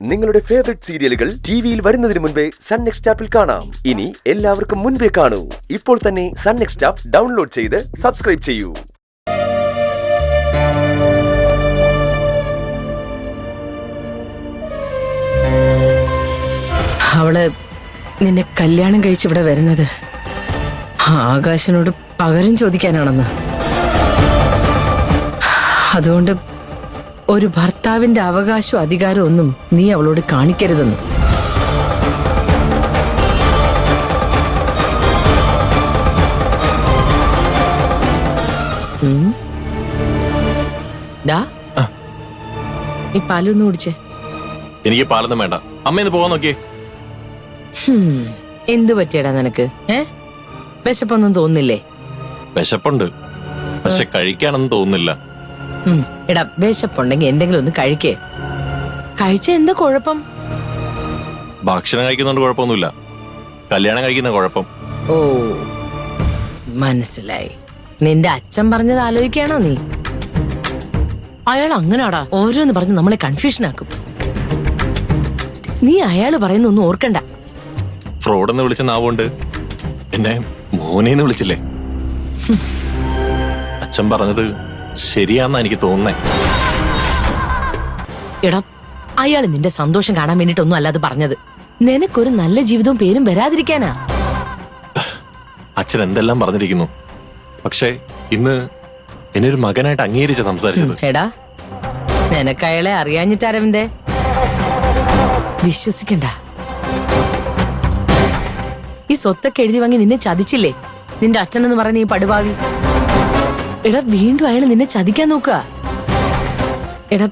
നിങ്ങളുടെ ഫേവറേറ്റ് സീരിയലുകൾ ടിവിയിൽ വരുന്നതിന് മുൻപേ സൺ നെക്സ്റ്റ് ആപ്പിൽ കാണാം. ഇനി എല്ലാവർക്കും മുൻപേ കാണൂ. ഇപ്പോൾ തന്നെ സൺ നെക്സ്റ്റ് ആപ്പ് ഡൗൺലോഡ് ചെയ്ത് സബ്സ്ക്രൈബ് ചെയ്യൂ. അവള് നിന്നെ കല്യാണം കഴിച്ചിവിടെ വരുന്നത് ആകാശനോട് പകരം ചോദിക്കാനാണെന്ന്. അതുകൊണ്ട് ഒരു ഭർത്താവിന്റെ അവകാശവും അധികാരവും ഒന്നും നീ അവളോട് കാണിക്കരുതെന്ന്. നീ പാലൊന്നും കുടിച്ചേ. എനിക്ക് പാലൊന്നും വേണ്ട. അമ്മന്ന് പോവാൻ നോക്കിയേ. എന്തു പറ്റിയടാ നിനക്ക്? വിശപ്പൊന്നും തോന്നില്ലേ? വിശപ്പുണ്ട്, പക്ഷെ കഴിക്കാനൊന്നും തോന്നുന്നില്ല. എടാ, വിശപ്പുണ്ടെങ്കിൽ എന്തെങ്കിലും ഒന്ന് കഴിക്കേ. കഴിച്ച എന്താ കുഴപ്പം? ഭക്ഷണം കഴിക്കുന്നോണ്ട് കുഴപ്പമൊന്നുമില്ല, കല്യാണം കഴിക്കുന്ന കുഴപ്പം. ഓ, മനസ്സിലായി. നിന്റെ അച്ഛൻ പറഞ്ഞത് ആലോചിക്കാണോ നീ? അയാൾ അങ്ങനാടാ, ഓരോന്ന് പറഞ്ഞ് നമ്മളെ കൺഫ്യൂഷൻ ആക്കും. നീ അയാള് പറയുന്നൊന്നും ഓർക്കണ്ട. ഫ്രോഡെന്ന് വിളിച്ച നാവുകൊണ്ട് എന്നെ മോനേന്ന് വിളിച്ചില്ലേ? അച്ഛൻ പറഞ്ഞത് ശരിയാന്നാ എനിക്ക് തോന്നുന്നേ. എടാ, അയാള് നിന്റെ സന്തോഷം കാണാൻ വേണ്ടിട്ടൊന്നും അല്ലാതെ പറഞ്ഞത്. നിനക്കൊരു നല്ല ജീവിതവും പേരും വരാതിരിക്കാനാ. അച്ഛൻ എന്തെല്ലാം പറഞ്ഞിരിക്കുന്നു, പക്ഷേ ഇന്ന് എന്നെ ഒരു മകനായിട്ട് അംഗീകരിച്ച സംസാരിച്ചത്. എടാ, നിനക്ക് അയാളെ അറിയാഞ്ഞിട്ട് അരവിന്ദേ വിശ്വസിക്കണ്ട. ഈ സ്വത്തൊക്കെ എഴുതി വാങ്ങി നിന്നെ ചതിച്ചില്ലേ നിന്റെ അച്ഛനെന്ന് പറഞ്ഞ ഈ പടുഭാവി. എടാ, വീണ്ടും അയാൾ നിന്നെ ചതിക്കാൻ നോക്കുക. എടാ,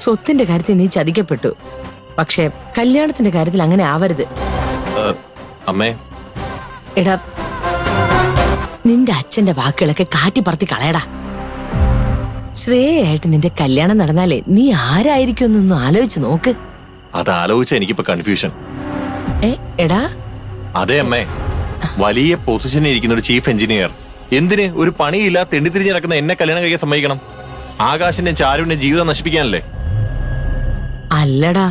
സ്വത്തിന്റെ കാര്യത്തിൽ നീ ചതിക്കപ്പെട്ടു, പക്ഷെ കല്യാണത്തിന്റെ കാര്യത്തിൽ അങ്ങനെ ആവരുത്. അമ്മേ, എടാ, നിന്റെ അച്ഛന്റെ വാക്കുകളൊക്കെ കാറ്റി പറത്തി കളയടാ. ശ്രേയായിട്ട് നിന്റെ കല്യാണം നടന്നാലേ നീ ആരായിരിക്കും എന്നൊന്നും ആലോചിച്ച് നോക്ക്. അത് ആലോചിച്ച എനിക്കിപ്പോ കൺഫ്യൂഷൻ. എടാ, അതെ അമ്മേ, വലിയ പൊസിഷനിൽ ഇരിക്കുന്ന ഒരു ചീഫ് എഞ്ചിനീയർ എന്തിന് ഒരു പണിയില്ല തെണ്ടിത്തിരിഞ്ഞ് നടക്കുന്ന എന്നെ കല്യാണം കഴിക്കാൻ സമ്മതിക്കണം? ആകാശിന്റെ ചാരുവിന്റെ ജീവിതം നശിപ്പിക്കാനല്ലേ? അല്ലടാ,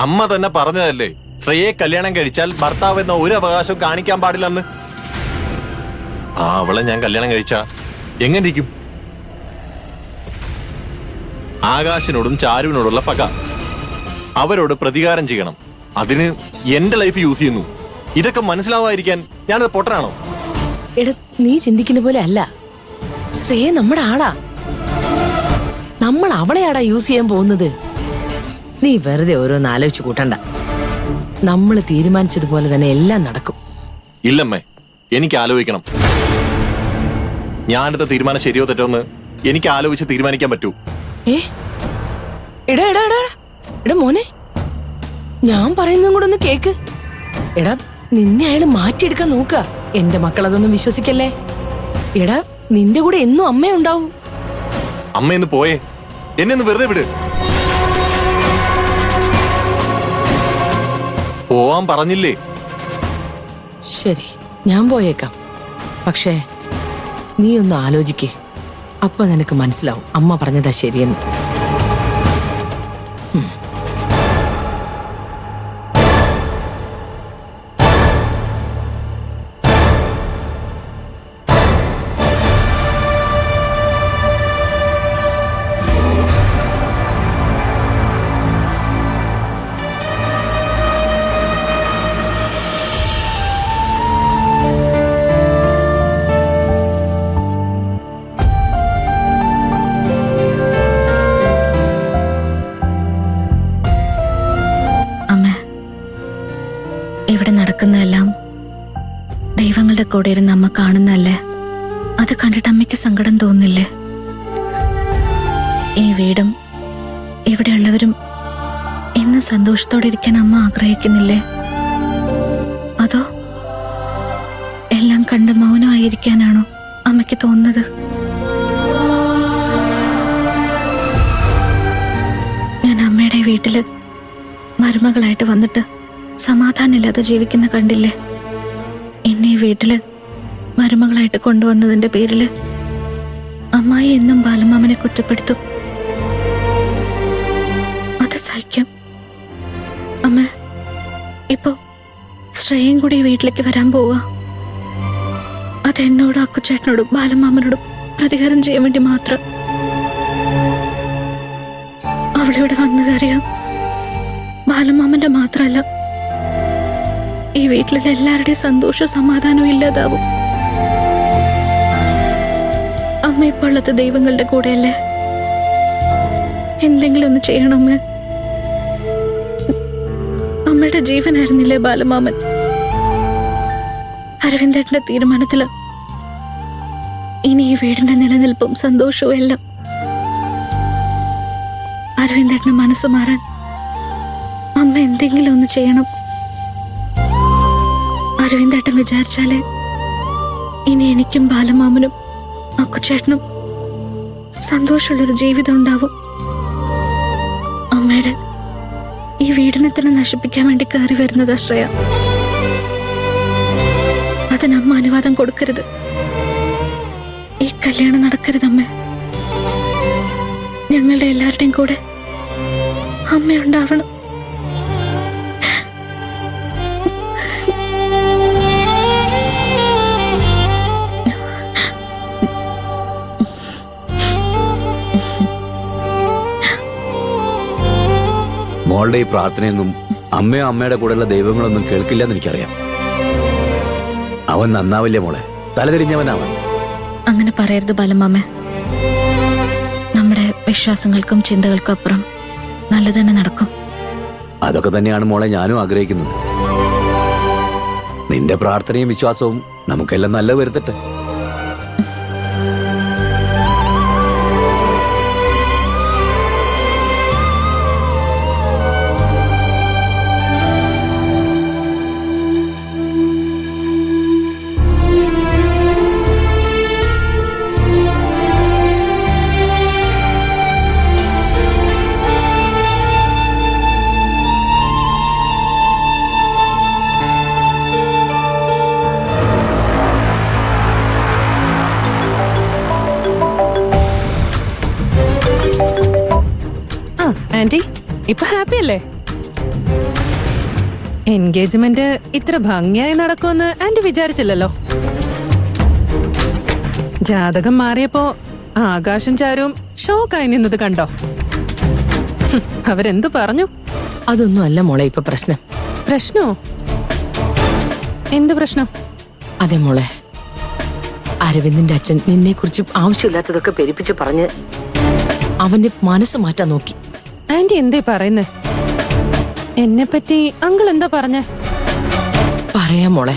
അമ്മ തന്നെ പറഞ്ഞതല്ലേ ശ്രേയെ കല്യാണം കഴിച്ചാൽ ഭർത്താവ് എന്ന ഒരു അവകാശവും കാണിക്കാൻ പാടില്ലെന്ന്. അവളെ ഞാൻ കല്യാണം കഴിച്ചാ എങ്ങനെ ഇരിക്കും? ആകാശിനോടും ചാരുവിനോടുള്ള പക, അവരോട് പ്രതികാരം ചെയ്യണം. അതിന് എന്റെ ലൈഫ് യൂസ് ചെയ്യുന്നു. ഇതൊക്കെ മനസ്സിലാവാതിരിക്കാൻ ഞാനത് പൊട്ടനാണോ? എടാ, നീ ചിന്തിക്കുന്ന പോലെ അല്ല. ശ്രേയ നമ്മുടെ ആളാ. നമ്മൾ അവളെയാടാ യൂസ് ചെയ്യാൻ പോകുന്നത്. നീ വെറുതെ ഓരോന്ന് ആലോചിച്ച് കൂട്ടണ്ട. നമ്മൾ തീരുമാനിച്ചതുപോലെ തന്നെ എല്ലാം നടക്കും. ഇല്ലമ്മേ, എനിക്ക് ആലോചിക്കണം. ഞാനെടുത്ത തീരുമാനം ശരിയോ തെറ്റോന്ന് എനിക്ക് ആലോചിച്ച് തീരുമാനിക്കാൻ പറ്റൂ. എടാ എടാ എടാ എടാ മോനെ, ഞാൻ പറയുന്നതും കൂടെ ഒന്ന് കേക്ക്. എടാ, നിന്നെ അയാള് മാറ്റിയെടുക്കാൻ നോക്ക. എന്റെ മക്കൾ അതൊന്നും വിശ്വസിക്കല്ലേ. എടാ, നിന്റെ കൂടെ എന്നും അമ്മയുണ്ടാവും. അമ്മയെന്ന് പോയേ, എന്നെ ഒന്ന് വെറുതെ വിട്. പോവാൻ പറഞ്ഞില്ലേ? ശരി, ഞാൻ പോയേക്കാം. പക്ഷേ നീ ഒന്ന് ആലോചിക്കേ. അപ്പൊ നിനക്ക് മനസ്സിലാവും അമ്മ പറഞ്ഞതാ ശരിയെന്ന്. ഇവിടെ നടക്കുന്നതെല്ലാം ദൈവങ്ങളുടെ കൂടെ ഇരുന്ന് അമ്മ കാണുന്നല്ലേ? അത് കണ്ടിട്ട് അമ്മയ്ക്ക് സങ്കടം തോന്നില്ലേ? ഈ വീടും ഇവിടെയുള്ളവരും എന്നും സന്തോഷത്തോടെ ഇരിക്കാൻ അമ്മ ആഗ്രഹിക്കുന്നില്ലേ? അതോ എല്ലാം കണ്ട് മൗനമായിരിക്കാനാണോ അമ്മയ്ക്ക് തോന്നുന്നത്? ഞാൻ അമ്മയുടെ വീട്ടില് മരുമകളായിട്ട് വന്നിട്ട് സമാധാനമില്ലാതെ ജീവിക്കുന്ന കണ്ടില്ലേ? എന്നെ ഈ വീട്ടില് മരുമകളായിട്ട് കൊണ്ടുവന്നതിന്റെ പേരില് അമ്മായി എന്നും ബാലമാമനെ കുറ്റപ്പെടുത്തും. അത് സഹിക്കാം. അമ്മ ഇപ്പൊ ശ്രേയയും കൂടി ഈ വീട്ടിലേക്ക് വരാൻ പോവുക. അതെന്നോടും അക്കുച്ചേട്ടനോടും ബാലമാമനോടും പ്രതികാരം ചെയ്യാൻ വേണ്ടി മാത്രം. അവളിവിടെ വന്നു കയറിയാം ബാലമാമന്റെ മാത്രല്ല, ഈ വീട്ടിലുള്ള എല്ലാവരുടെയും സന്തോഷവും സമാധാനവും ഇല്ലാതാവും. അമ്മ ഇപ്പോൾ ഉള്ളത് ദൈവങ്ങളുടെ കൂടെയല്ലേ? എന്തെങ്കിലും ഒന്ന് ചെയ്യണമേ. അമ്മയുടെ ജീവനായിരുന്നില്ലേ ബാലമാമൻ? അരവിന്ദേട്ടന്റെ തീരുമാനത്തില് ഇനി ഈ വീടിന്റെ നിലനിൽപ്പും സന്തോഷവും എല്ലാം. അരവിന്ദേട്ടന് മനസ്സ് മാറാൻ അമ്മ എന്തെങ്കിലും ഒന്ന് ചെയ്യണം. അരവിന്ദേട്ടൻ വിചാരിച്ചാലേ ഇനി എനിക്കും ബാലമാമനും അക്കുച്ചേട്ടനും സന്തോഷമുള്ളൊരു ജീവിതം ഉണ്ടാവും. അമ്മയുടെ ഈ വീടിനെ തന്നെ നശിപ്പിക്കാൻ വേണ്ടി കയറി വരുന്നത് ശ്രേയ. അതിനമ്മ അനുവാദം കൊടുക്കരുത്. ഈ കല്യാണം നടക്കരുതമ്മേ. ഞങ്ങളുടെ എല്ലാവരുടെയും കൂടെ അമ്മയുണ്ടാവണം. മോളുടെ ഈ പ്രാർത്ഥനയൊന്നും അമ്മയോ അമ്മയുടെ കൂടെയുള്ള ദൈവങ്ങളൊന്നും കേൾക്കില്ലെന്ന് എനിക്കറിയാം. അവൻ നന്നാവില്ലേ മോളെ? തലതിരിഞ്ഞവനാവൻ. അങ്ങനെ പറയരുത് ബാലമാമ. നമ്മുടെ വിശ്വാസങ്ങൾക്കും ചിന്തകൾക്കും അപ്പുറം നല്ലത് തന്നെ നടക്കും. അതൊക്കെ തന്നെയാണ് മോളെ ഞാനും ആഗ്രഹിക്കുന്നത്. നിന്റെ പ്രാർത്ഥനയും വിശ്വാസവും നമുക്കെല്ലാം നല്ല വരുത്തട്ടെ. ആന്റി ഇപ്പൊ ഹാപ്പി അല്ലേ? എൻഗേജ്മെന്റ് ഇത്ര ഭംഗിയായി നടക്കുമെന്ന് ആന്റി വിചാരിച്ചില്ലല്ലോ. ജാതകം മാറിയപ്പോ ആകാശം ചാരും ഷോക്കായി നിന്നത് കണ്ടോ? അവരെന്തു പറഞ്ഞു? അതൊന്നും അല്ല മോളെ ഇപ്പൊ പ്രശ്നം. പ്രശ്നോ? എന്ത് പ്രശ്നം? അതെ മോളെ, അരവിന്ദിന്റെ അച്ഛൻ നിന്നെ കുറിച്ച് ആവശ്യമില്ലാത്തതൊക്കെ പെരുപ്പിച്ച് പറഞ്ഞ് അവന്റെ മനസ്സ് മാറ്റാൻ നോക്കി. ആന്റി എന്തേ പറയുന്നേ? എന്നെ പറ്റി അങ്കിൾ എന്താ പറഞ്ഞേ? പറയാം മോളെ.